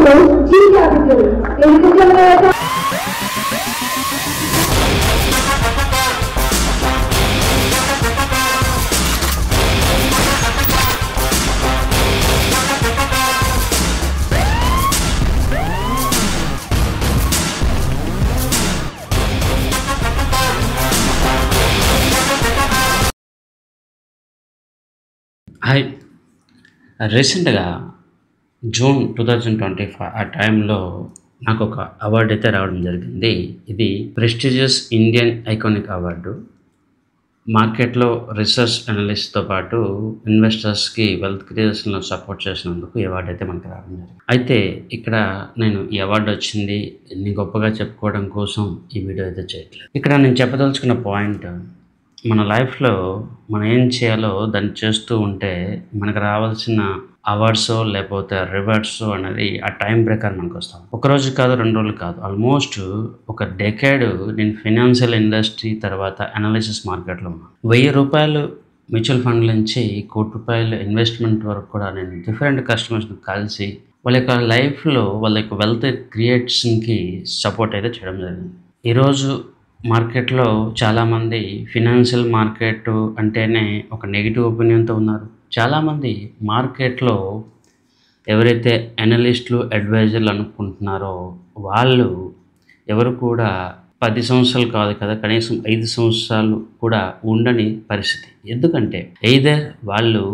most G capital. Ladies and gentlemen, hi రీసెంట్గా June 2025 ఆ టైంలో నాకు ఒక అవార్డు అయితే రావడం జరిగింది. ఇది ప్రెస్టీజియస్ ఇండియన్ ఐకానిక్ అవార్డు. మార్కెట్లో రీసెర్చ్ అనలిస్ట్తో పాటు ఇన్వెస్టర్స్కి వెల్త్ క్రియేషన్లో సపోర్ట్ చేసినందుకు ఈ అవార్డు అయితే మనకు రావడం జరిగింది. అయితే ఇక్కడ నేను ఈ అవార్డు వచ్చింది ఎన్ని గొప్పగా చెప్పుకోవడం కోసం ఈ వీడియో అయితే చేయట్లేదు. ఇక్కడ నేను చెప్పదలుచుకున్న పాయింట్, మన లైఫ్లో మనం ఏం చేయాలో దాన్ని చేస్తూ ఉంటే మనకు రావాల్సిన అవార్డ్స్ లేకపోతే రివార్డ్స్ అనేది ఆ టైం ప్రకారం మనకు వస్తాం. ఒకరోజు కాదు, 2 రోజులు కాదు, ఆల్మోస్ట్ ఒక డెకేడ్ నేను ఫైనాన్షియల్ ఇండస్ట్రీ తర్వాత అనాలిసిస్ మార్కెట్లో ఉన్నాను. 1000 రూపాయలు మ్యూచువల్ ఫండ్ నుంచి ₹1,00,00,000 ఇన్వెస్ట్మెంట్ వరకు కూడా నేను డిఫరెంట్ కస్టమర్స్ని కలిసి వాళ్ళ యొక్క లైఫ్లో వాళ్ళ యొక్క వెల్త్ క్రియేషన్కి సపోర్ట్ అయితే చేయడం జరిగింది. ఈరోజు మార్కెట్లో చాలామంది ఫినాన్షియల్ మార్కెట్ అంటేనే ఒక నెగిటివ్ ఒపీనియన్తో ఉన్నారు. చాలామంది మార్కెట్లో ఎవరైతే అనలిస్టులు అడ్వైజర్లు అనుకుంటున్నారో వాళ్ళు ఎవరు కూడా 10 సంవత్సరాలు కాదు కదా, కనీసం 5 సంవత్సరాలు కూడా ఉండని పరిస్థితి. ఎందుకంటే ఎయిదర్ వాళ్ళు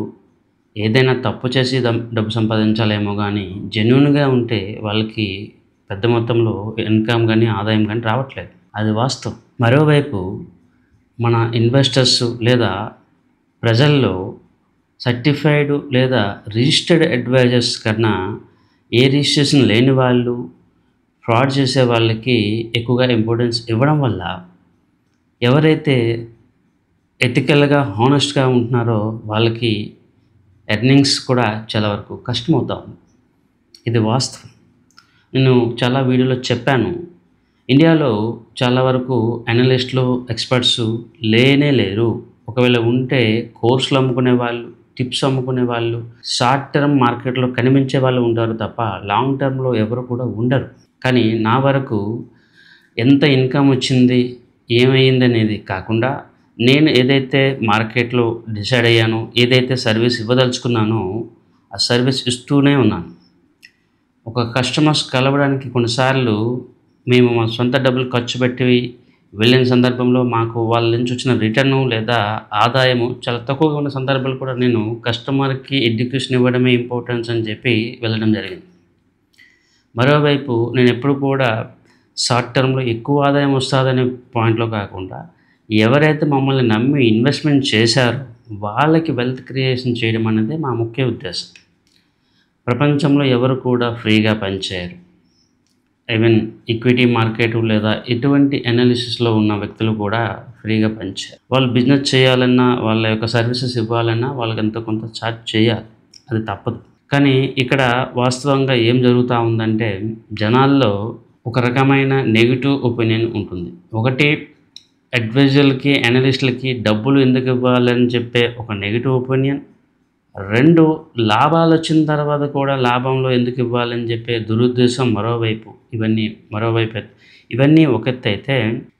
ఏదైనా తప్పు చేసి డబ్బు సంపాదించాలేమో కానీ జెన్యూన్గా ఉంటే వాళ్ళకి పెద్ద మొత్తంలో ఇన్కమ్ కానీ ఆదాయం కానీ రావట్లేదు. అది వాస్తవం. మరోవైపు మన ఇన్వెస్టర్స్ లేదా ప్రజల్లో సర్టిఫైడ్ లేదా రిజిస్టర్డ్ అడ్వైజర్స్ కన్నా ఏ రిజిస్ట్రేషన్ లేని వాళ్ళు, ఫ్రాడ్ చేసే వాళ్ళకి ఎక్కువగా ఇంపార్టెన్స్ ఇవ్వడం వల్ల ఎవరైతే ఎథికల్గా హానెస్ట్గా ఉంటున్నారో వాళ్ళకి ఎర్నింగ్స్ కూడా చాలా వరకు కష్టమవుతా ఉంది. ఇది వాస్తవం. నేను చాలా వీడియోలో చెప్పాను, ఇండియాలో చాలా వరకు అనలిస్టులు ఎక్స్పర్ట్స్ లేరు. ఒకవేళ ఉంటే కోర్సులు అమ్ముకునే వాళ్ళు, టిప్స్ అమ్ముకునే వాళ్ళు, షార్ట్ టర్మ్ మార్కెట్లో కనిపించే వాళ్ళు ఉంటారు తప్ప లాంగ్ టర్మ్లో ఎవరు కూడా ఉండరు. కానీ నా వరకు ఎంత ఇన్కమ్ వచ్చింది, ఏమైంది అనేది కాకుండా నేను ఏదైతే మార్కెట్లో డిసైడ్ అయ్యానో, ఏదైతే సర్వీస్ ఇవ్వదలుచుకున్నానో ఆ సర్వీస్ ఇస్తూనే ఉన్నాను. ఒక కస్టమర్స్ కలవడానికి కొన్నిసార్లు మేము మా సొంత డబ్బులు ఖర్చు పెట్టి వెళ్ళిన సందర్భంలో మాకు వాళ్ళ నుంచి వచ్చిన రిటర్ను లేదా ఆదాయము చాలా తక్కువగా ఉన్న సందర్భాలు కూడా నేను కస్టమర్కి ఎడ్యుకేషన్ ఇవ్వడమే ఇంపార్టెన్స్ అని చెప్పి వెళ్ళడం జరిగింది. మరోవైపు నేను ఎప్పుడు కూడా షార్ట్ టర్మ్లో ఎక్కువ ఆదాయం వస్తుందనే పాయింట్లో కాకుండా ఎవరైతే మమ్మల్ని నమ్మి ఇన్వెస్ట్మెంట్ చేశారో వాళ్ళకి వెల్త్ క్రియేషన్ చేయడం అనేది మా ముఖ్య ఉద్దేశం. ప్రపంచంలో ఎవరు కూడా ఫ్రీగా పనిచేయరు. ఈవెన్ ఈక్విటీ మార్కెట్ లేదా ఎటువంటి అనాలిసిస్లో ఉన్న వ్యక్తులు కూడా ఫ్రీగా పనిచేయరు. వాళ్ళు బిజినెస్ చేయాలన్నా, వాళ్ళ యొక్క సర్వీసెస్ ఇవ్వాలన్నా వాళ్ళకి ఎంతో కొంత ఛార్జ్ చేయాలి, అది తప్పదు. కానీ ఇక్కడ వాస్తవంగా ఏం జరుగుతూ ఉందంటే జనాల్లో ఒక రకమైన నెగిటివ్ ఒపీనియన్ ఉంటుంది. ఒకటి, అడ్వైజర్లకి అనలిస్టులకి డబ్బులు ఎందుకు ఇవ్వాలని చెప్పే ఒక నెగిటివ్ ఒపీనియన్. 2, లాభాలు వచ్చిన తర్వాత కూడా లాభంలో ఎందుకు ఇవ్వాలని చెప్పే దురుద్దేశం మరోవైపు. ఇవన్నీ ఒక ఎత్తు అయితే,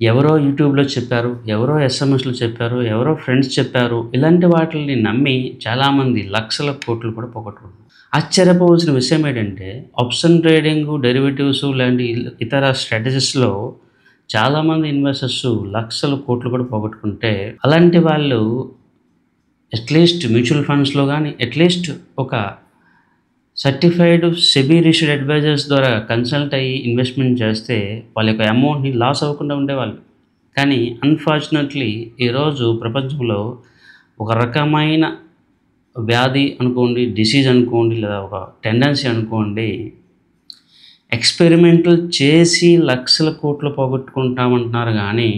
ఎవరో యూట్యూబ్లో చెప్పారు, ఎవరో ఎస్ఎంఎస్లో చెప్పారు, ఎవరో ఫ్రెండ్స్ చెప్పారు, ఇలాంటి వాటిని నమ్మి చాలామంది లక్షల కోట్లు కూడా పోగొట్టుకుంటారు. ఆశ్చర్యపోవాల్సిన విషయం ఏంటంటే ఆప్షన్ ట్రేడింగ్, డెరివేటివ్స్ లాంటి ఇతర స్ట్రాటజీస్లో చాలామంది ఇన్వెస్టర్స్ లక్షల కోట్లు కూడా పోగొట్టుకుంటే అలాంటి వాళ్ళు అట్లీస్ట్ మ్యూచువల్ ఫండ్స్లో కానీ అట్లీస్ట్ ఒక సర్టిఫైడ్ సెబీ రిజిస్టర్డ్ అడ్వైజర్స్ ద్వారా కన్సల్ట్ అయ్యి ఇన్వెస్ట్మెంట్ చేస్తే వాళ్ళ యొక్క అమౌంట్ని లాస్ అవ్వకుండా ఉండేవాళ్ళు. కానీ అన్ఫార్చునేట్లీ ఈరోజు ప్రపంచంలో ఒక రకమైన వ్యాధి అనుకోండి, డిసీజ్ అనుకోండి, లేదా ఒక టెండెన్సీ అనుకోండి, ఎక్స్పెరిమెంటల్ చేసి లక్షల కోట్లు పోగొట్టుకుంటామంటున్నారు. కానీ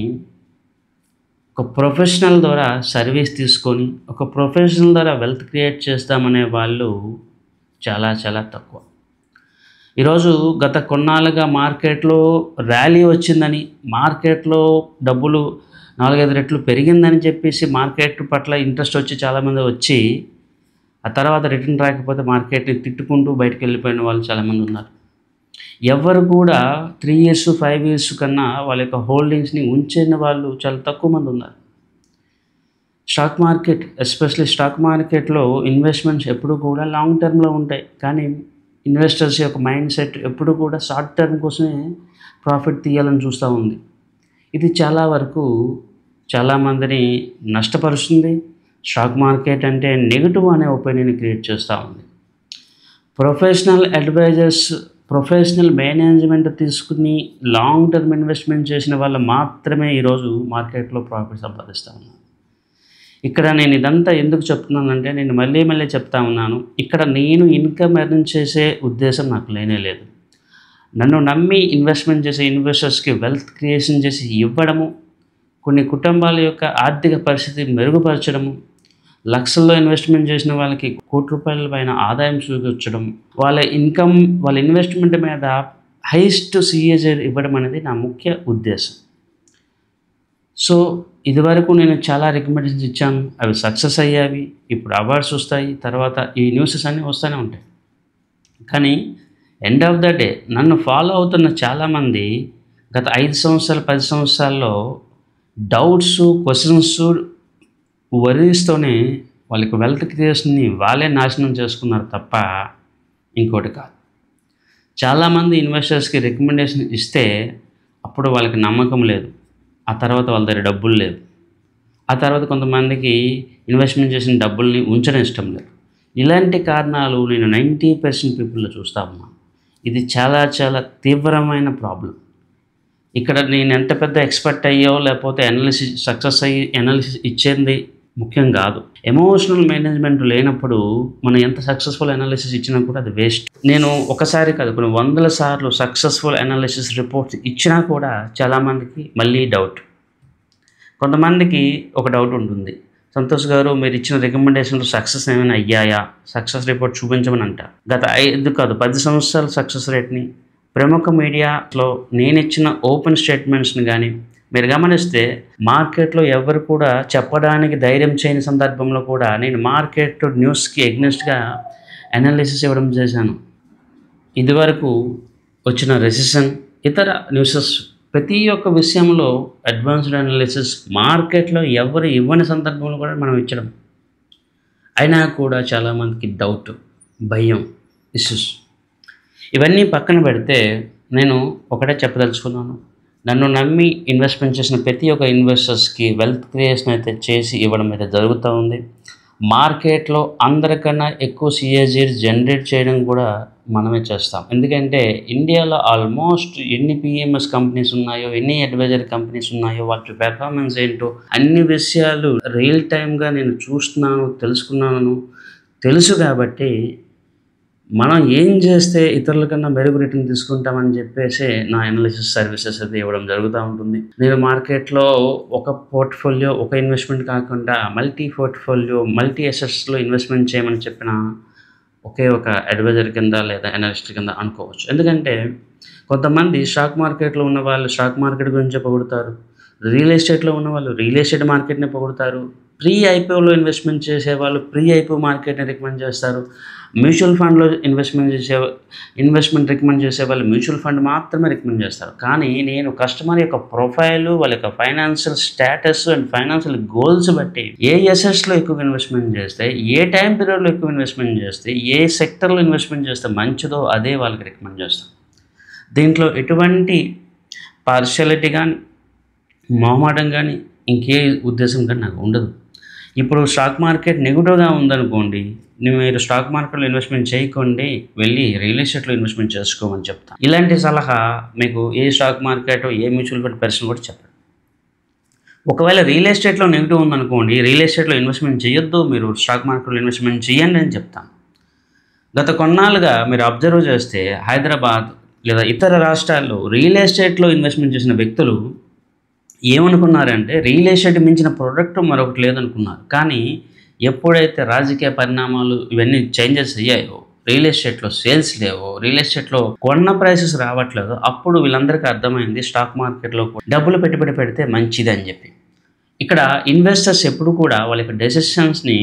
ఒక ప్రొఫెషనల్ ద్వారా సర్వీస్ తీసుకొని ఒక ప్రొఫెషనల్ ద్వారా వెల్త్ క్రియేట్ చేస్తామనే వాళ్ళు చాలా చాలా తక్కువ. ఈరోజు గత కొన్నాళ్ళుగా మార్కెట్లో ర్యాలీ వచ్చిందని, మార్కెట్లో డబ్బులు 4-5 రెట్లు పెరిగిందని చెప్పేసి మార్కెట్ పట్ల ఇంట్రెస్ట్ వచ్చి చాలామంది వచ్చి ఆ తర్వాత రిటర్న్ రాకపోతే మార్కెట్ని తిట్టుకుంటూ బయటకు వెళ్ళిపోయిన వాళ్ళు చాలామంది ఉన్నారు. ఎవరు కూడా 3 years 5 years కన్నా వాళ్ళ యొక్క హోల్డింగ్స్ని ఉంచిన వాళ్ళు చాలా తక్కువ మంది ఉన్నారు. స్టాక్ మార్కెట్, ఎస్పెషల్లీ స్టాక్ మార్కెట్లో ఇన్వెస్ట్మెంట్స్ ఎప్పుడు కూడా లాంగ్ టర్మ్లో ఉంటాయి. కానీ ఇన్వెస్టర్స్ యొక్క మైండ్ సెట్ ఎప్పుడు కూడా షార్ట్ టర్మ్ కోసమే ప్రాఫిట్ తీయాలని చూస్తూ ఉంది. ఇది చాలా వరకు చాలామందిని నష్టపరుస్తుంది. స్టాక్ మార్కెట్ అంటే నెగిటివ్ అనే ఒపీనియన్ క్రియేట్ చేస్తూ ఉంది. ప్రొఫెషనల్ అడ్వైజర్స్, ప్రొఫెషనల్ మేనేజ్మెంట్ తీసుకుని లాంగ్ టర్మ్ ఇన్వెస్ట్మెంట్ చేసిన వాళ్ళు మాత్రమే ఈరోజు మార్కెట్లో ప్రాఫిట్ సంపాదిస్తూ ఉన్నారు. ఇక్కడ నేను ఇదంతా ఎందుకు చెప్తున్నానంటే, నేను మళ్ళీ చెప్తా ఉన్నాను, ఇక్కడ నేను ఇన్కమ్ ఎర్న్ చేసే ఉద్దేశం నాకు లేనే లేదు. నన్ను నమ్మి ఇన్వెస్ట్మెంట్ చేసే ఇన్వెస్టర్స్కి వెల్త్ క్రియేషన్ చేసి ఇవ్వడము, కొన్ని కుటుంబాల యొక్క ఆర్థిక పరిస్థితి మెరుగుపరచడము, లక్షల్లో ఇన్వెస్ట్మెంట్ చేసిన వాళ్ళకి ₹1,00,00,000 పైన ఆదాయం చూపించడం, వాళ్ళ ఇన్కమ్, వాళ్ళ ఇన్వెస్ట్మెంట్ మీద హైయెస్ట్ CAGR ఇవ్వడం అనేది నా ముఖ్య ఉద్దేశం. సో ఇదివరకు నేను చాలా రికమెండేషన్స్ ఇచ్చాను, అవి సక్సెస్ అయ్యావి. ఇప్పుడు అవార్డ్స్ వస్తాయి, తర్వాత ఈ న్యూసెస్ అన్నీ వస్తూనే ఉంటాయి. కానీ ఎండ్ ఆఫ్ ద డే నన్ను ఫాలో అవుతున్న చాలామంది గత 5 సంవత్సరాలు 10 సంవత్సరాల్లో డౌట్స్, క్వశ్చన్స్, వరీస్తోనే వాళ్ళకి వెల్త్ క్రియేషన్ని వాళ్ళే నాశనం చేసుకున్నారు తప్ప ఇంకోటి కాదు. చాలామంది ఇన్వెస్టర్స్కి రికమెండేషన్ ఇస్తే అప్పుడు వాళ్ళకి నమ్మకం లేదు, ఆ తర్వాత వాళ్ళ దగ్గర డబ్బులు లేవు, ఆ తర్వాత కొంతమందికి ఇన్వెస్ట్మెంట్ చేసిన డబ్బుల్ని ఉంచడం ఇష్టం లేదు. ఇలాంటి కారణాలు నేను 90% పీపుల్లో చూస్తూ ఉన్నాను. ఇది చాలా చాలా తీవ్రమైన ప్రాబ్లం. ఇక్కడ నేను ఎంత పెద్ద ఎక్స్పర్ట్ అయ్యో లేకపోతే సక్సెస్ అయ్యి అనాలిసిస్ ఇచ్చేది ముఖ్యం కాదు. ఎమోషనల్ మేనేజ్మెంట్ లేనప్పుడు మనం ఎంత సక్సెస్ఫుల్ అనాలిసిస్ ఇచ్చినా కూడా అది వేస్ట్. నేను ఒకసారి కాదు, కొన్ని 100 సార్లు సక్సెస్ఫుల్ అనాలిసిస్ రిపోర్ట్స్ ఇచ్చినా కూడా చాలామందికి మళ్ళీ డౌట్. కొంతమందికి ఒక డౌట్ ఉంటుంది, సంతోష్ గారు మీరు ఇచ్చిన రికమెండేషన్లు సక్సెస్ ఏమైనా అయ్యాయా, సక్సెస్ రిపోర్ట్ చూపించమని అంట. గత 5 కాదు 10 సంవత్సరాల సక్సెస్ రేట్ని ప్రముఖ మీడియాలో నేను ఇచ్చిన ఓపెన్ స్టేట్మెంట్స్ని కానీ మీరు గమనిస్తే మార్కెట్లో ఎవరు కూడా చెప్పడానికి ధైర్యం చేయని సందర్భంలో కూడా నేను మార్కెట్ న్యూస్కి ఎగ్నెస్ట్గా అనాలిసిస్ ఇవ్వడం చేశాను. ఇదివరకు వచ్చిన రెసిషన్, ఇతర న్యూసెస్, ప్రతి ఒక్క విషయంలో అడ్వాన్స్డ్ అనాలిసిస్ మార్కెట్లో ఎవరు ఇవ్వని సందర్భంలో కూడా మనం ఇచ్చడం. అయినా కూడా చాలామందికి డౌట్, భయం, ఇష్యూస్. ఇవన్నీ పక్కన పెడితే నేను ఒకటే చెప్పదలుచుకున్నాను, నన్ను నమ్మి ఇన్వెస్ట్మెంట్ చేసిన ప్రతి ఒక్క ఇన్వెస్టర్స్కి వెల్త్ క్రియేషన్ అయితే చేసి ఇవ్వడం అయితే జరుగుతూ ఉంది. మార్కెట్లో అందరికన్నా ఎక్కువ CAGR జనరేట్ చేయడం కూడా మనమే చేస్తాం. ఎందుకంటే ఇండియాలో ఆల్మోస్ట్ ఎన్ని PMS కంపెనీస్ ఉన్నాయో, ఎన్ని అడ్వైజరీ కంపెనీస్ ఉన్నాయో, వాటి పెర్ఫార్మెన్స్ ఏంటో అన్ని విషయాలు రియల్ టైమ్గా నేను చూస్తున్నాను, తెలుసు. కాబట్టి మనం ఏం చేస్తే ఇతరుల కన్నా మెరుగు రిటర్న్ తీసుకుంటామని చెప్పేసి నా అనాలిసిస్ సర్వీసెస్ అయితే ఇవ్వడం జరుగుతూ ఉంటుంది. నేను మార్కెట్లో ఒక పోర్ట్ఫోలియో, ఒక ఇన్వెస్ట్మెంట్ కాకుండా మల్టీ పోర్ట్ఫోలియో, మల్టీ అసెట్స్లో ఇన్వెస్ట్మెంట్ చేయమని చెప్పిన ఒకే ఒక అడ్వైజర్ కింద లేదా అనలిస్ట్ కింద అనుకోవచ్చు. ఎందుకంటే కొంతమంది స్టాక్ మార్కెట్లో ఉన్న వాళ్ళు స్టాక్ మార్కెట్ గురించి పొగుడుతారు, రియల్ ఎస్టేట్లో ఉన్న వాళ్ళు రియల్ ఎస్టేట్ మార్కెట్ని పొగుడుతారు, ప్రీ IPOలో ఇన్వెస్ట్మెంట్ చేసేవాళ్ళు ప్రీ IPO మార్కెట్ని రికమెండ్ చేస్తారు, మ్యూచువల్ ఫండ్లో ఇన్వెస్ట్మెంట్ రికమెండ్ చేసే వాళ్ళు మ్యూచువల్ ఫండ్ మాత్రమే రికమెండ్ చేస్తారు. కానీ నేను కస్టమర్ యొక్క ప్రొఫైలు, వాళ్ళ యొక్క financial status and financial goals బట్టి ఏ అసెట్స్లో ఎక్కువ ఇన్వెస్ట్మెంట్ చేస్తే, ఏ టైం పీరియడ్లో ఎక్కువ ఇన్వెస్ట్మెంట్ చేస్తే, ఏ సెక్టర్లో ఇన్వెస్ట్మెంట్ చేస్తే మంచిదో అదే వాళ్ళకి రికమెండ్ చేస్తాం. దీంట్లో ఎటువంటి పార్షియాలిటీ కానీ, మొహమాటం కానీ, ఇంకే ఉద్దేశం కానీ నాకు ఉండదు. ఇప్పుడు స్టాక్ మార్కెట్ నెగిటివ్గా ఉందనుకోండి, మీరు స్టాక్ మార్కెట్లో ఇన్వెస్ట్మెంట్ చేయకండి, వెళ్ళి రియల్ ఎస్టేట్లో ఇన్వెస్ట్మెంట్ చేసుకోమని చెప్తాను. ఇలాంటి సలహా మీకు ఏ స్టాక్ మార్కెట్, ఏ మ్యూచువల్ ఫండ్ పర్సన్ కూడా చెప్పారు. ఒకవేళ రియల్ ఎస్టేట్లో నెగిటివ్ ఉందనుకోండి, రియల్ ఎస్టేట్లో ఇన్వెస్ట్మెంట్ చేయొద్దు, మీరు స్టాక్ మార్కెట్లో ఇన్వెస్ట్మెంట్ చేయండి అని చెప్తాను. గత కొన్నాళ్ళుగా మీరు అబ్జర్వ్ చేస్తే హైదరాబాద్ లేదా ఇతర రాష్ట్రాల్లో రియల్ ఎస్టేట్లో ఇన్వెస్ట్మెంట్ చేసిన వ్యక్తులు ఏమనుకున్నారంటే రియల్ ఎస్టేట్ మించిన ప్రోడక్ట్ మరొకటి లేదనుకున్నారు. కానీ ఎప్పుడైతే రాజకీయ పరిణామాలు ఇవన్నీ చేంజెస్ అయ్యాయో, రియల్ ఎస్టేట్లో సేల్స్ లేవో, రియల్ ఎస్టేట్లో కొన్న ప్రైసెస్ రావట్లేదు, అప్పుడు వీళ్ళందరికీ అర్థమైంది స్టాక్ మార్కెట్లో డబ్బులు పెట్టుబడి పెడితే మంచిది అని చెప్పి. ఇక్కడ ఇన్వెస్టర్స్ ఎప్పుడు కూడా వాళ్ళ యొక్క డెసిషన్స్ని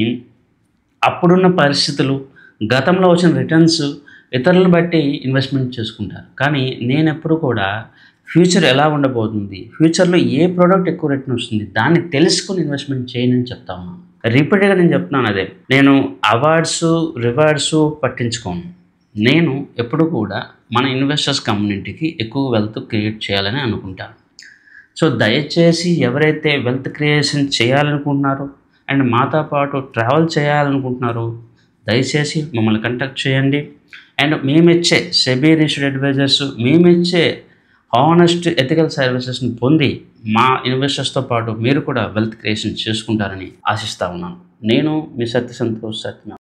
అప్పుడున్న పరిస్థితులు, గతంలో వచ్చిన రిటర్న్స్, ఇతరులను బట్టి ఇన్వెస్ట్మెంట్ చేసుకుంటారు. కానీ నేను ఎప్పుడు కూడా ఫ్యూచర్ ఎలా ఉండబోతుంది, ఫ్యూచర్లో ఏ ప్రోడక్ట్ ఎక్కువ రేట్ని వస్తుంది దాన్ని తెలుసుకుని ఇన్వెస్ట్మెంట్ చేయను అని చెప్తా ఉన్నాను. రిపీటెడ్గా నేను చెప్తున్నాను అదే. నేను అవార్డ్స్ రివార్డ్స్ పట్టించుకోను. నేను ఎప్పుడు కూడా మన ఇన్వెస్టర్స్ కమ్యూనిటీకి ఎక్కువ వెల్త్ క్రియేట్ చేయాలని అనుకుంటాను. సో దయచేసి ఎవరైతే వెల్త్ క్రియేషన్ చేయాలనుకుంటున్నారో అండ్ మాతో పాటు ట్రావెల్ చేయాలనుకుంటున్నారో దయచేసి మమ్మల్ని కాంటాక్ట్ చేయండి. అండ్ మేమిచ్చే సెబీ రిజిస్టర్డ్ అడ్వైజర్స్, మేమిచ్చే హానెస్ట్ ఎథికల్ సర్వీసెస్ని పొంది మా ఇన్వెస్టర్స్తో పాటు మీరు కూడా వెల్త్ క్రియేషన్ చేసుకుంటారని ఆశిస్తూ ఉన్నాను. నేను మీ సత్య సంతోష్ సత్య.